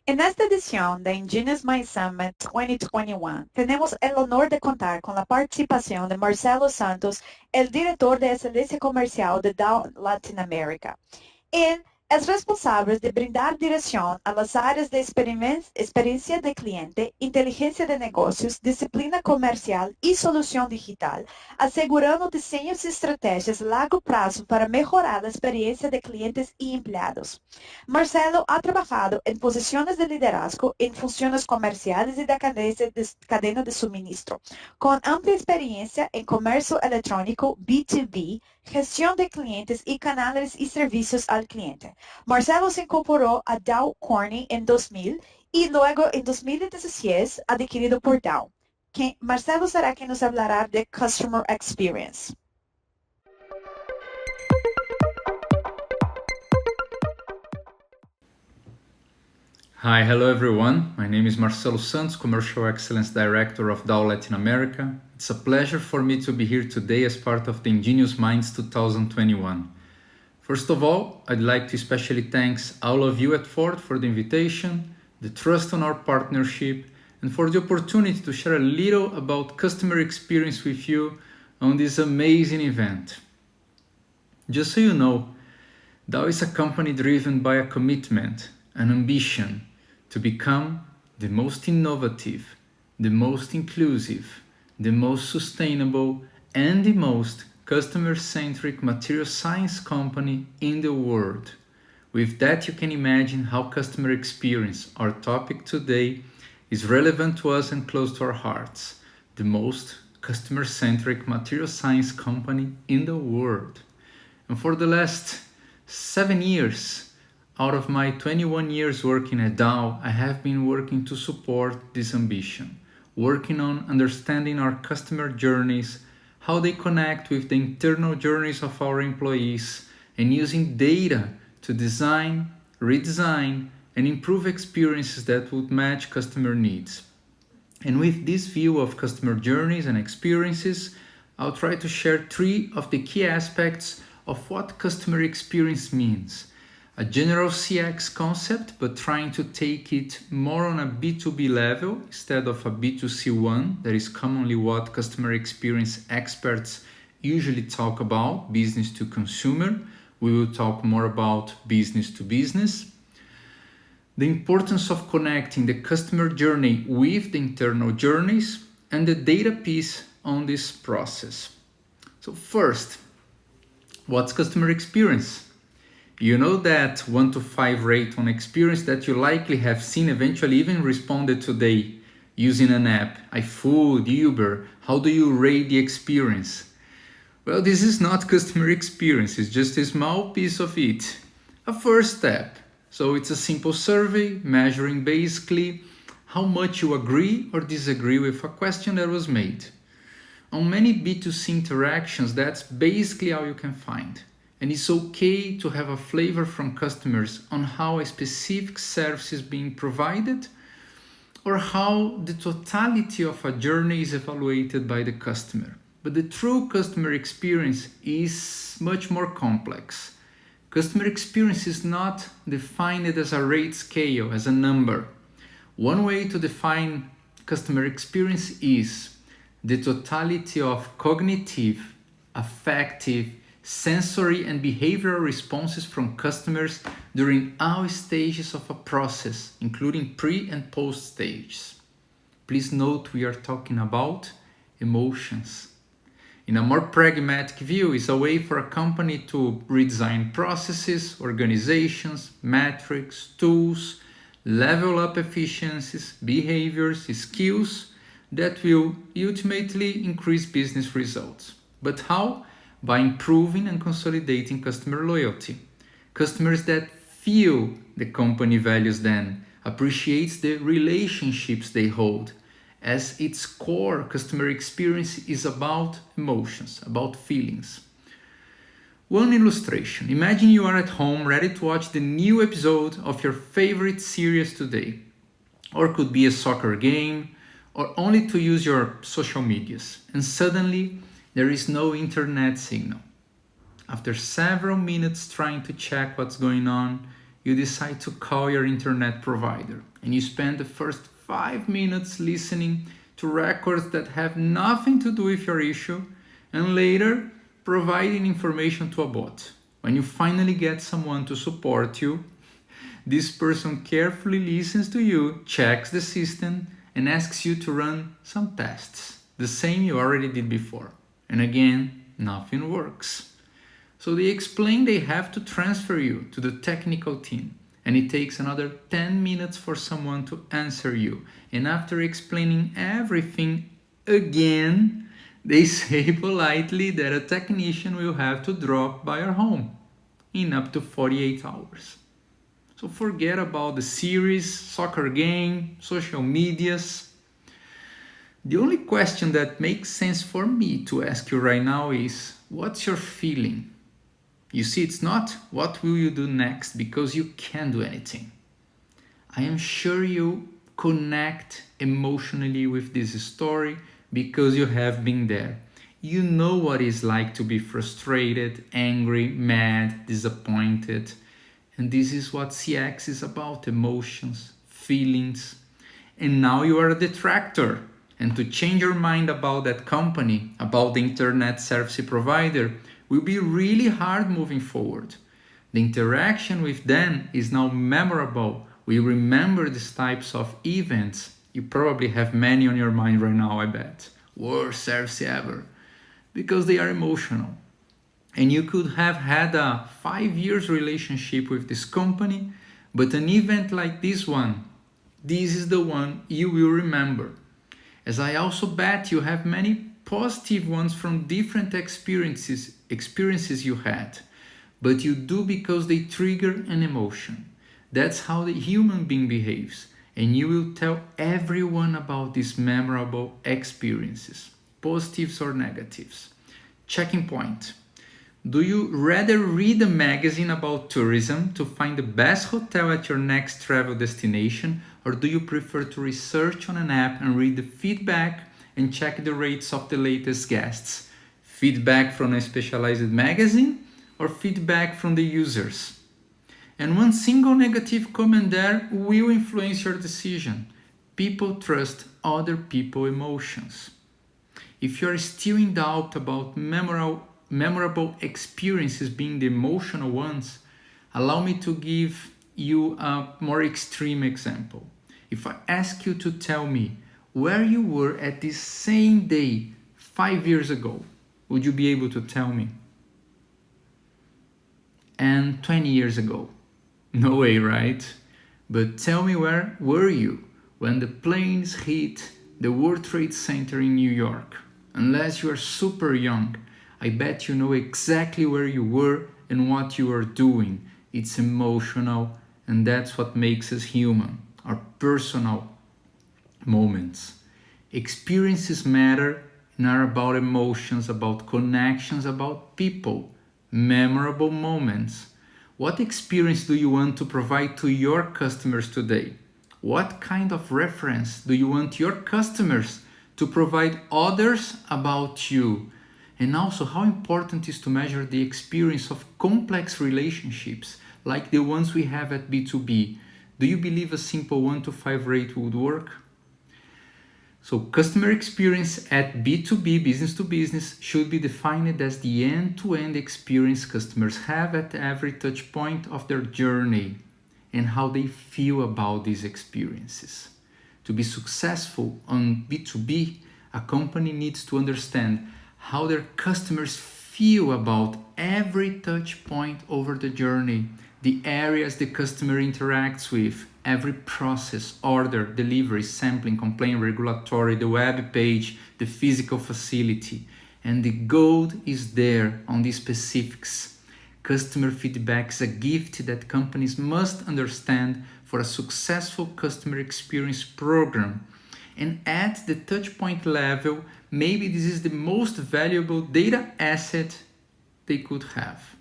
En esta edición de Ingenious Mind Summit 2021, tenemos el honor de contar con la participación de Marcelo Santos, el director de Excelencia Comercial de Dow Latinoamérica. Él es responsable de brindar dirección a las áreas de experiencia de cliente, inteligencia de negocios, disciplina comercial y solución digital, asegurando diseños y estrategias a largo plazo para mejorar la experiencia de clientes y empleados. Marcelo ha trabajado en posiciones de liderazgo en funciones comerciales y de cadena de suministro, con amplia experiencia en comercio electrónico B2B, gestión de clientes y canales y servicios al cliente. Marcelo se incorporó a Dow Corning en 2000 y luego en 2016 adquirido por Dow. Marcelo será quien nos hablará de Customer Experience. Hi, hello everyone. My name is Marcelo Santos, Commercial Excellence Director of Dow Latin America. It's a pleasure for me to be here today as part of the Ingenious Minds 2021. First of all, I'd like to especially thank all of you at Ford for the invitation, the trust on our partnership, and for the opportunity to share a little about customer experience with you on this amazing event. Just so you know, Dow is a company driven by a commitment, an ambition, to become the most innovative, the most inclusive, the most sustainable, and the most customer-centric material science company in the world. With that, you can imagine how customer experience, our topic today, is relevant to us and close to our hearts. The most customer-centric material science company in the world. And for the last 7 years, out of my 21 years working at Dow, I have been working to support this ambition, working on understanding our customer journeys, how they connect with the internal journeys of our employees, and using data to design, redesign, and improve experiences that would match customer needs. And with this view of customer journeys and experiences, I'll try to share 3 of the key aspects of what customer experience means. A general CX concept, but trying to take it more on a B2B level instead of a B2C one. That is commonly what customer experience experts usually talk about, business to consumer. We will talk more about business to business. The importance of connecting the customer journey with the internal journeys and the data piece on this process. So first, what's customer experience? You know that 1 to 5 rate on experience that you likely have seen eventually even responded today using an app, iFood, Uber. How do you rate the experience? Well, this is not customer experience, it's just a small piece of it. A first step. So it's a simple survey measuring basically how much you agree or disagree with a question that was made. On many B2C interactions, that's basically all you can find. And it's okay to have a flavor from customers on how a specific service is being provided or how the totality of a journey is evaluated by the customer. But the true customer experience is much more complex. Customer experience is not defined as a rate scale, as a number. One way to define customer experience is the totality of cognitive, affective, sensory and behavioral responses from customers during all stages of a process, including pre and post stages. Please note we are talking about emotions. In a more pragmatic view, it's a way for a company to redesign processes, organizations, metrics, tools, level up efficiencies, behaviors, skills that will ultimately increase business results. But how? By improving and consolidating customer loyalty. Customers that feel the company values them, appreciates the relationships they hold. As its core, customer experience is about emotions, about feelings. One illustration. Imagine you are at home ready to watch the new episode of your favorite series today. Or could be a soccer game, or only to use your social medias. And suddenly, there is no internet signal. After several minutes trying to check what's going on, you decide to call your internet provider and you spend the first 5 minutes listening to records that have nothing to do with your issue and later providing information to a bot. When you finally get someone to support you, this person carefully listens to you, checks the system, and asks you to run some tests, the same you already did before. And again, nothing works. So they explain they have to transfer you to the technical team, and it takes another 10 minutes for someone to answer you. And after explaining everything again, they say politely that a technician will have to drop by your home in up to 48 hours. So forget about the series, soccer game, social medias. The only question that makes sense for me to ask you right now is, what's your feeling? You see, it's not what will you do next because you can't do anything. I am sure you connect emotionally with this story because you have been there. You know what it's like to be frustrated, angry, mad, disappointed. And this is what CX is about, emotions, feelings. And now you are a detractor. And to change your mind about that company, about the internet service provider, will be really hard moving forward. The interaction with them is now memorable. We remember these types of events. You probably have many on your mind right now, I bet. Worst service ever. Because they are emotional. And you could have had a 5 years relationship with this company, but an event like this one, this is the one you will remember. As I also bet you have many positive ones from different experiences you had, but you do because they trigger an emotion. That's how the human being behaves, and you will tell everyone about these memorable experiences, positives or negatives. Checking point. Do you rather read a magazine about tourism to find the best hotel at your next travel destination, or do you prefer to research on an app and read the feedback and check the rates of the latest guests? Feedback from a specialized magazine or feedback from the users? And one single negative comment there will influence your decision. People trust other people's emotions. If you are still in doubt about memorable experiences being the emotional ones, allow me to give you a more extreme example. If I ask you to tell me where you were at this same day 5 years ago, would you be able to tell me? And 20 years ago? No way, right? But tell me, where were you when the planes hit the World Trade Center in New York? Unless you are super young, I bet you know exactly where you were and what you are doing. It's emotional, and that's what makes us human, our personal moments. Experiences matter and are about emotions, about connections, about people, memorable moments. What experience do you want to provide to your customers today? What kind of reference do you want your customers to provide others about you? And also, how important is to measure the experience of complex relationships like the ones we have at B2B? Do you believe a simple 1 to 5 rate would work? So customer experience at B2B, business to business, should be defined as the end-to-end experience customers have at every touch point of their journey and how they feel about these experiences. To be successful on B2B, a company needs to understand how their customers feel about every touch point over the journey, the areas the customer interacts with, every process, order, delivery, sampling, complaint, regulatory, the web page, the physical facility. And the gold is there on these specifics. Customer feedback is a gift that companies must understand for a successful customer experience program. And at the touchpoint level, maybe this is the most valuable data asset they could have.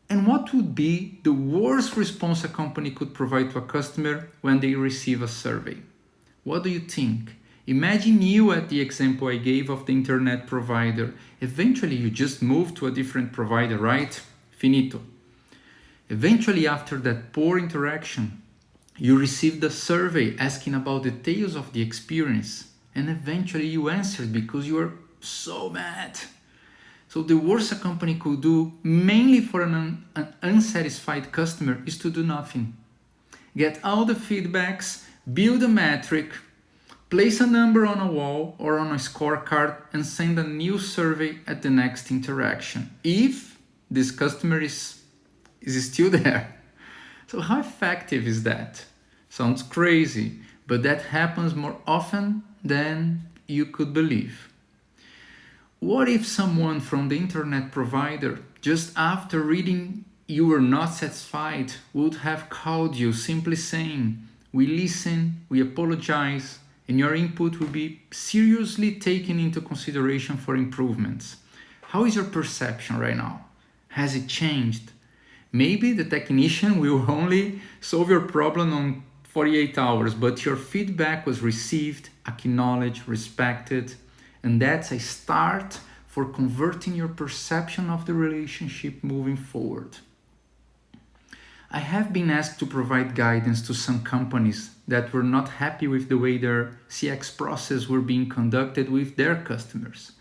And what would be the worst response a company could provide to a customer when they receive a survey? What do you think? Imagine you at the example I gave of the internet provider. Eventually you just move to a different provider, right? Finito. Eventually, after that poor interaction, you received a survey asking about details of the experience, and eventually you answered because you were so mad. So the worst a company could do, mainly for an unsatisfied customer, is to do nothing. Get all the feedbacks, build a metric, place a number on a wall or on a scorecard, and send a new survey at the next interaction, if this customer is still there. So how effective is that? Sounds crazy, but that happens more often than you could believe. What if someone from the internet provider, just after reading you were not satisfied, would have called you simply saying, "We listen, we apologize, and your input will be seriously taken into consideration for improvements"? How is your perception right now? Has it changed? Maybe the technician will only solve your problem on 48 hours, but your feedback was received, acknowledged, respected, and that's a start for converting your perception of the relationship moving forward. I have been asked to provide guidance to some companies that were not happy with the way their CX process were being conducted with their customers.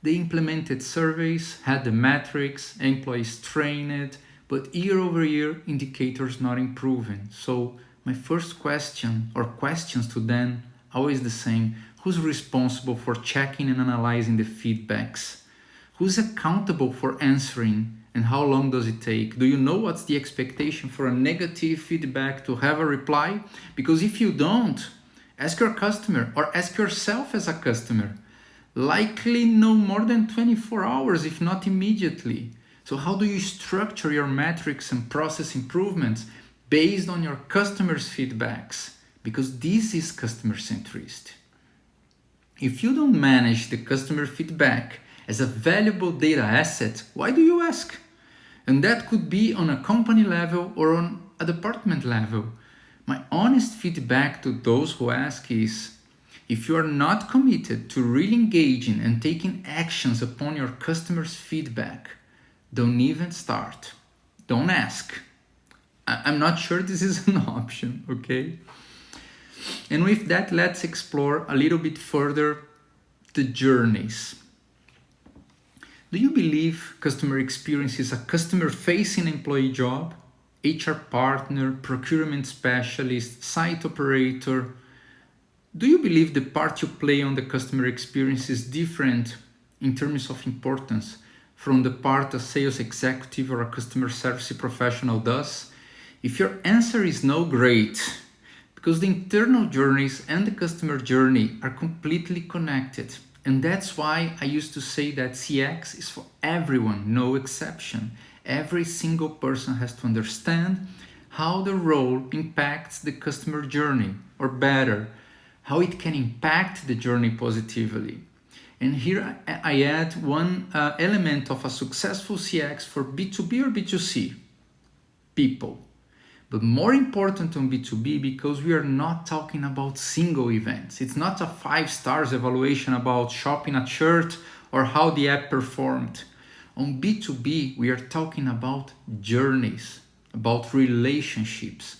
They implemented surveys, had the metrics, employees trained, but year over year indicators not improving. So my first question or questions to them always the same: who's responsible for checking and analyzing the feedbacks? Who's accountable for answering, and how long does it take? Do you know what's the expectation for a negative feedback to have a reply? Because if you don't, ask your customer or ask yourself as a customer. Likely no more than 24 hours, if not immediately. So how do you structure your metrics and process improvements based on your customers' feedbacks? Because this is customer centricity. If you don't manage the customer feedback as a valuable data asset, why do you ask? And that could be on a company level or on a department level. My honest feedback to those who ask is, if you are not committed to really engaging and taking actions upon your customers' feedback, don't even start. Don't ask. I'm not sure this is an option, okay? And with that, let's explore a little bit further the journeys. Do you believe customer experience is a customer-facing employee job? HR partner, procurement specialist, site operator? Do you believe the part you play on the customer experience is different in terms of importance from the part a sales executive or a customer service professional does? If your answer is no, great, because the internal journeys and the customer journey are completely connected. And that's why I used to say that CX is for everyone, no exception. Every single person has to understand how the role impacts the customer journey, or better, how it can impact the journey positively. And here I add one element of a successful CX for B2B or B2C, people. But more important on B2B, because we are not talking about single events. It's not a 5 stars evaluation about shopping a shirt or how the app performed. On B2B, we are talking about journeys, about relationships.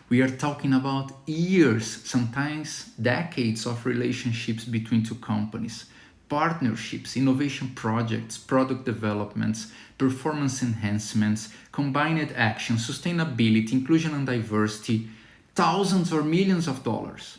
We are talking about years, sometimes decades of relationships between two companies, partnerships, innovation projects, product developments, performance enhancements, combined action, sustainability, inclusion and diversity, thousands or millions of dollars.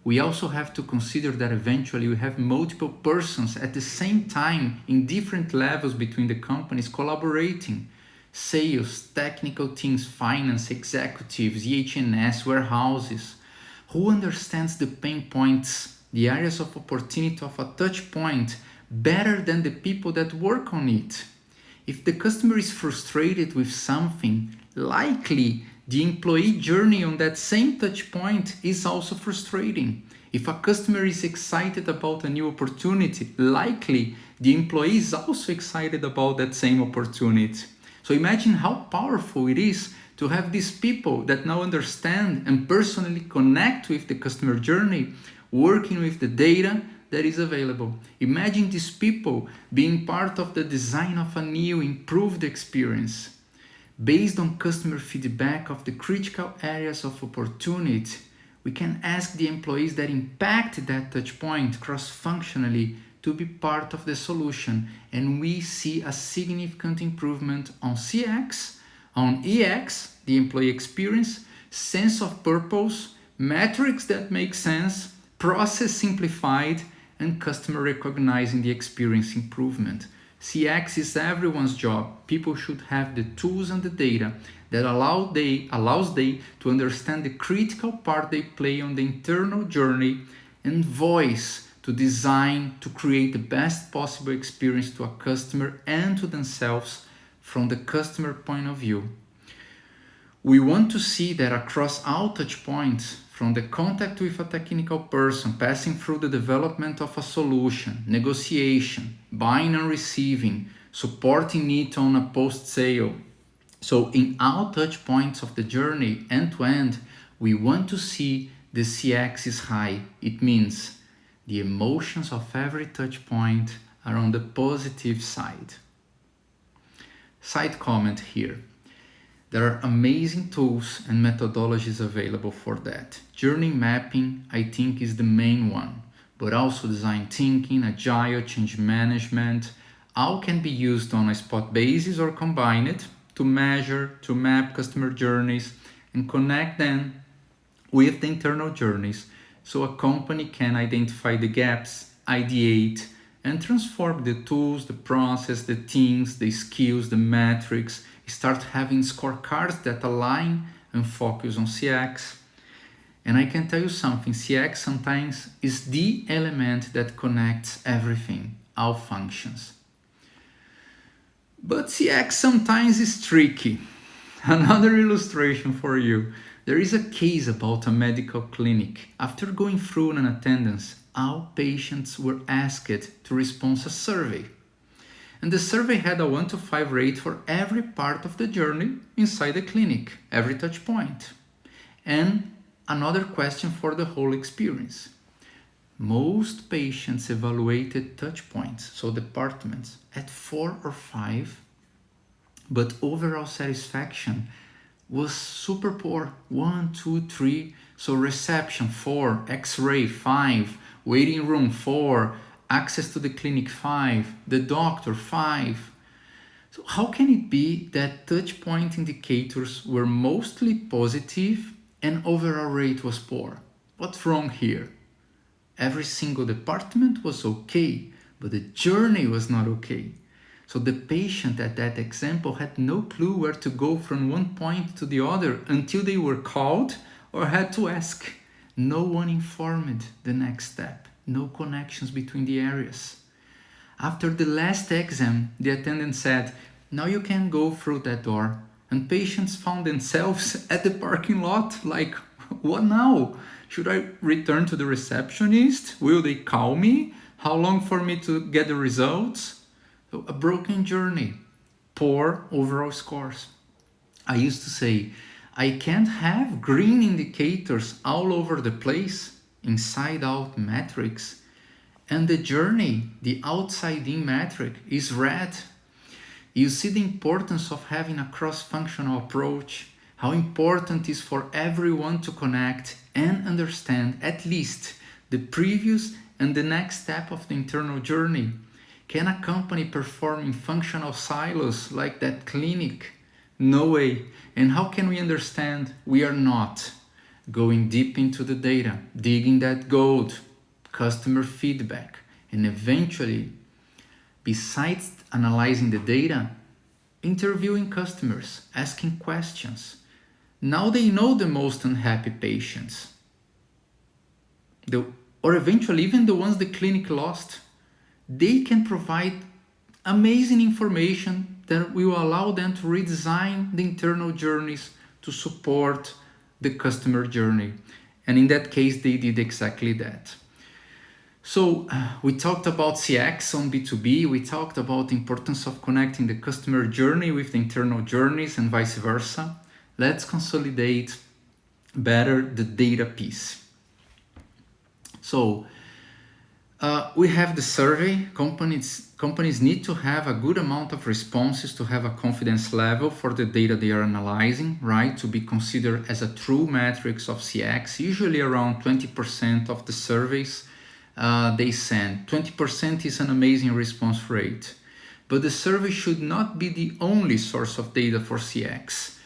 We also have to consider that eventually we have multiple persons at the same time in different levels between the companies collaborating. Sales, technical teams, finance, executives, EH&S, warehouses. Who understands the pain points, the areas of opportunity of a touch point better than the people that work on it? If the customer is frustrated with something, likely the employee journey on that same touch point is also frustrating. If a customer is excited about a new opportunity, likely the employee is also excited about that same opportunity. So imagine how powerful it is to have these people that now understand and personally connect with the customer journey, working with the data that is available. Imagine these people being part of the design of a new improved experience. Based on customer feedback of the critical areas of opportunity, we can ask the employees that impact that touch point cross-functionally to be part of the solution, and we see a significant improvement on CX, on EX, the employee experience, sense of purpose, metrics that make sense, process simplified, and customer recognizing the experience improvement. CX is everyone's job. People should have the tools and the data that allows they to understand the critical part they play on the internal journey, and voice to design to create the best possible experience to a customer and to themselves from the customer point of view. We want to see that across all touch points, from the contact with a technical person, passing through the development of a solution, negotiation, buying and receiving, supporting it on a post-sale. So in all touch points of the journey, end to end, we want to see the CX is high. It means the emotions of every touch point are on the positive side. Side comment here. There are amazing tools and methodologies available for that. Journey mapping, I think, is the main one, but also design thinking, agile, change management, all can be used on a spot basis or combined to measure, to map customer journeys and connect them with the internal journeys so a company can identify the gaps, ideate, and transform the tools, the process, the teams, the skills, the metrics, start having scorecards that align and focus on CX. And I can tell you something, CX sometimes is the element that connects everything, all functions. But CX sometimes is tricky. Another illustration for you. There is a case about a medical clinic. After going through an attendance, all patients were asked to respond to a survey. And the survey had a 1 to 5 rate for every part of the journey inside the clinic, every touch point. And another question for the whole experience. Most patients evaluated touch points, so departments, at 4 or 5, but overall satisfaction was super poor, 1, 2, 3. So reception 4, x-ray 5, waiting room 4, access to the clinic 5, the doctor 5. So how can it be that touch point indicators were mostly positive and overall rate was poor? What's wrong here? Every single department was okay, but the journey was not okay. So the patient at that example had no clue where to go from one point to the other until they were called or had to ask. No one informed the next step. No connections between the areas. After the last exam, the attendant said, "Now you can go through that door." And patients found themselves at the parking lot like, what now? Should I return to the receptionist? Will they call me? How long for me to get the results? So a broken journey, poor overall scores. I used to say, I can't have green indicators all over the place, inside out metrics, and the journey, the outside in metric, is red. You see the importance of having a cross-functional approach, how important it is for everyone to connect and understand at least the previous and the next step of the internal journey. Can a company perform in functional silos like that clinic? No way. And how can we understand we are not? Going deep into the data, digging that gold, customer feedback, and eventually, besides analyzing the data, interviewing customers, asking questions. Now they know the most unhappy patients, or eventually even the ones the clinic lost. They can provide amazing information that will allow them to redesign the internal journeys to support the customer journey. And in that case, they did exactly that. So we talked about CX on B2B. We talked about the importance of connecting the customer journey with the internal journeys and vice versa. Let's consolidate better the data piece. So We have the survey. Companies need to have a good amount of responses to have a confidence level for the data they are analyzing, right? To be considered as a true metrics of CX. Usually around 20% of the surveys they send. 20% is an amazing response rate. But the survey should not be the only source of data for CX.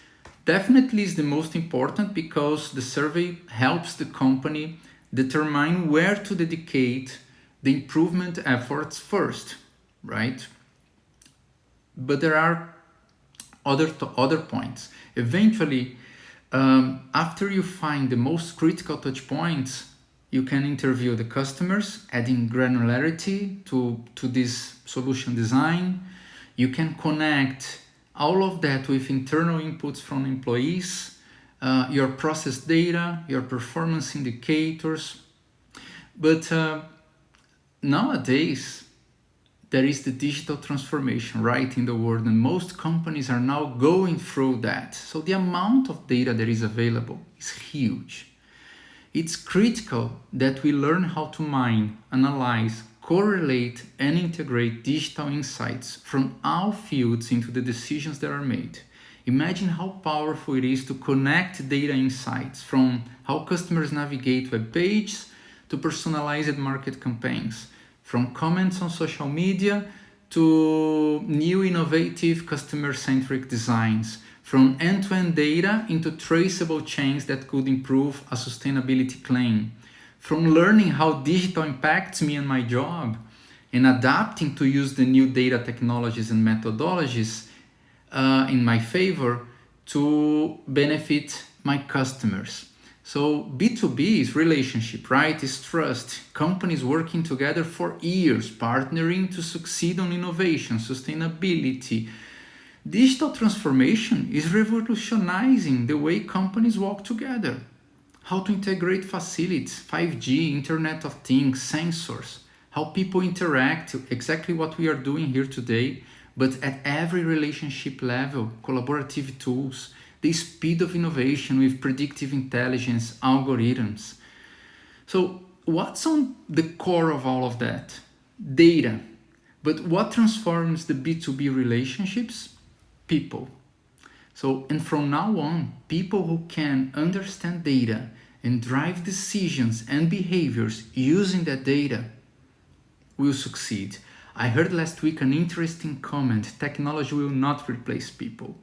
Definitely is the most important because the survey helps the company determine where to dedicate the improvement efforts first, right? But there are other points. Eventually, after you find the most critical touch points, you can interview the customers, adding granularity to this solution design. You can connect all of that with internal inputs from employees, your process data, your performance indicators. But nowadays, there is the digital transformation, right, in the world, and most companies are now going through that. So the amount of data that is available is huge. It's critical that we learn how to mine, analyze, correlate, and integrate digital insights from all fields into the decisions that are made. Imagine how powerful it is to connect data insights from how customers navigate web pages to personalized market campaigns, from comments on social media to new innovative customer-centric designs, from end-to-end data into traceable chains that could improve a sustainability claim, from learning how digital impacts me and my job and adapting to use the new data technologies and methodologies in my favor to benefit my customers. So B2B is relationship, right? It's trust. Companies working together for years, partnering to succeed on innovation, sustainability. Digital transformation is revolutionizing the way companies work together. How to integrate facilities, 5G, Internet of Things, sensors, how people interact, exactly what we are doing here today, but at every relationship level, collaborative tools, the speed of innovation with predictive intelligence, algorithms. So what's on the core of all of that? Data. But what transforms the B2B relationships? People. So, and from now on, people who can understand data and drive decisions and behaviors using that data will succeed. I heard last week an interesting comment: technology will not replace people.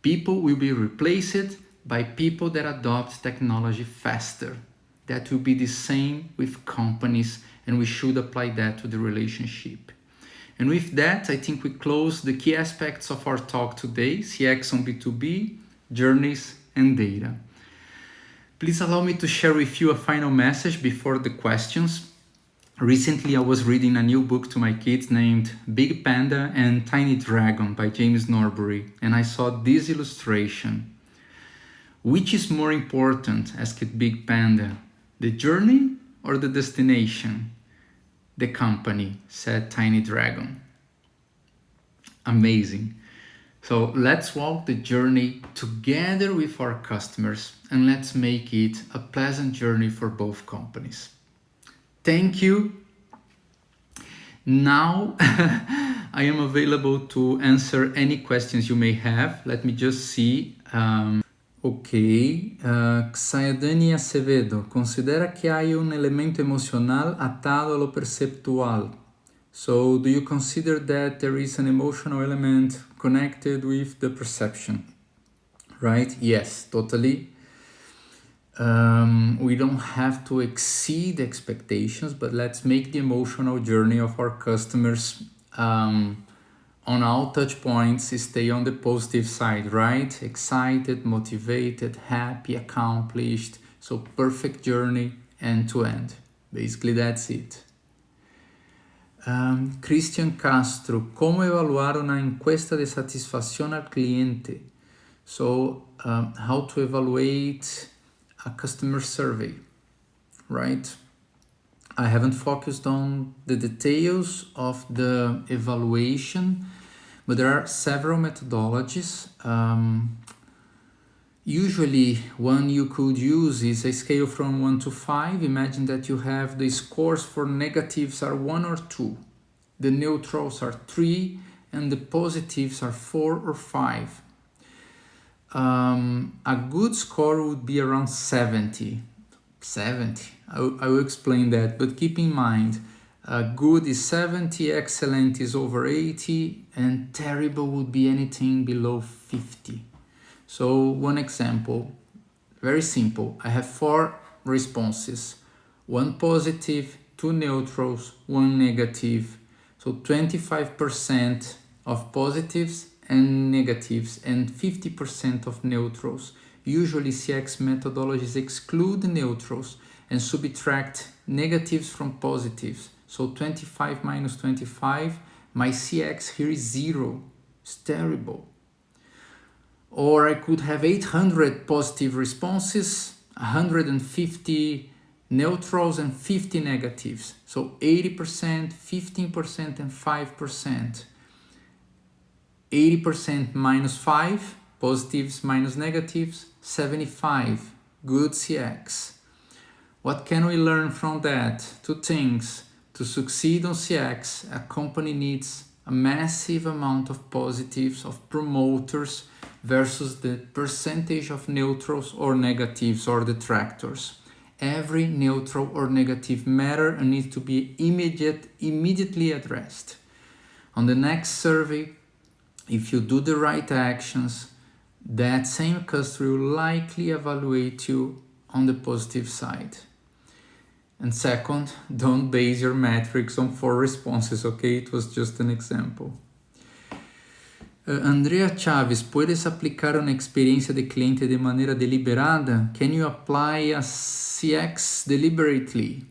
People will be replaced by people that adopt technology faster. That will be the same with companies, and we should apply that to the relationship. And with that, I think we close the key aspects of our talk today: CX on B2B, journeys, and data. Please allow me to share with you a final message before the questions. Recently, I was reading a new book to my kids named Big Panda and Tiny Dragon by James Norbury, and I saw this illustration. Which is more important, asked Big Panda, the journey or the destination? The company, said Tiny Dragon. Amazing. So let's walk the journey together with our customers, and let's make it a pleasant journey for both companies. Thank you. Now I am available to answer any questions you may have. Let me just see. Ok. Xayadani Acevedo. Considera que hay un elemento emocional atado a lo perceptual. So do you consider that there is an emotional element connected with the perception? Right? Yes, totally. We don't have to exceed expectations, but let's make the emotional journey of our customers on all touch points stay on the positive side, right? Excited, motivated, happy, accomplished. So perfect journey end to end. Basically, that's it. Christian Castro, ¿cómo evaluar una encuesta de satisfacción al cliente? So, how to evaluate a customer survey, right? I haven't focused on the details of the evaluation, but there are several methodologies. Usually one you could use is a scale from 1 to 5. Imagine that you have the scores for negatives are 1 or 2. The neutrals are 3 and the positives are 4 or 5. A good score would be around 70. 70. I will explain that, but keep in mind, good is 70, excellent is over 80, and terrible would be anything below 50. So one example, very simple. I have 4 responses, 1 positive, 2 neutrals, 1 negative. So 25% of positives and negatives and 50% of neutrals. Usually CX methodologies exclude neutrals and subtract negatives from positives. So 25 minus 25, my CX here is 0. It's terrible. Or I could have 800 positive responses, 150 neutrals and 50 negatives. So 80%, 15% and 5%. 80% minus 5, positives minus negatives, 75, good CX. What can we learn from that? 2 things. To succeed on CX, a company needs a massive amount of positives, of promoters, versus the percentage of neutrals or negatives or detractors. Every neutral or negative matter and needs to be immediately addressed. On the next survey, if you do the right actions, that same customer will likely evaluate you on the positive side. And second, don't base your metrics on 4 responses, okay? It was just an example. Andrea Chaves, ¿puedes aplicar una experiencia de cliente de manera deliberada? Can you apply a CX deliberately?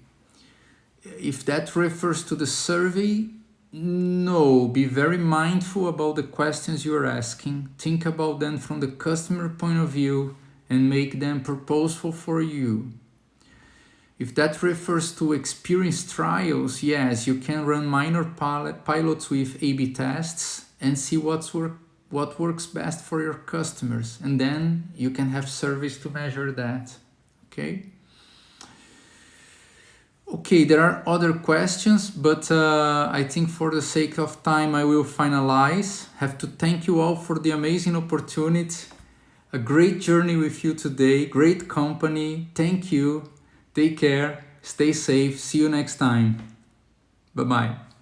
If that refers to the survey, no. Be very mindful about the questions you are asking. Think about them from the customer point of view and make them purposeful for you. If that refers to experience trials, yes, you can run minor pilots with A/B tests and see what works best for your customers, and then you can have surveys to measure that. Okay, there are other questions, but I think for the sake of time I will finalize. Have to thank you all for the amazing opportunity. A great journey with you today, great company. Thank you. Take care, stay safe, see you next time. Bye-bye.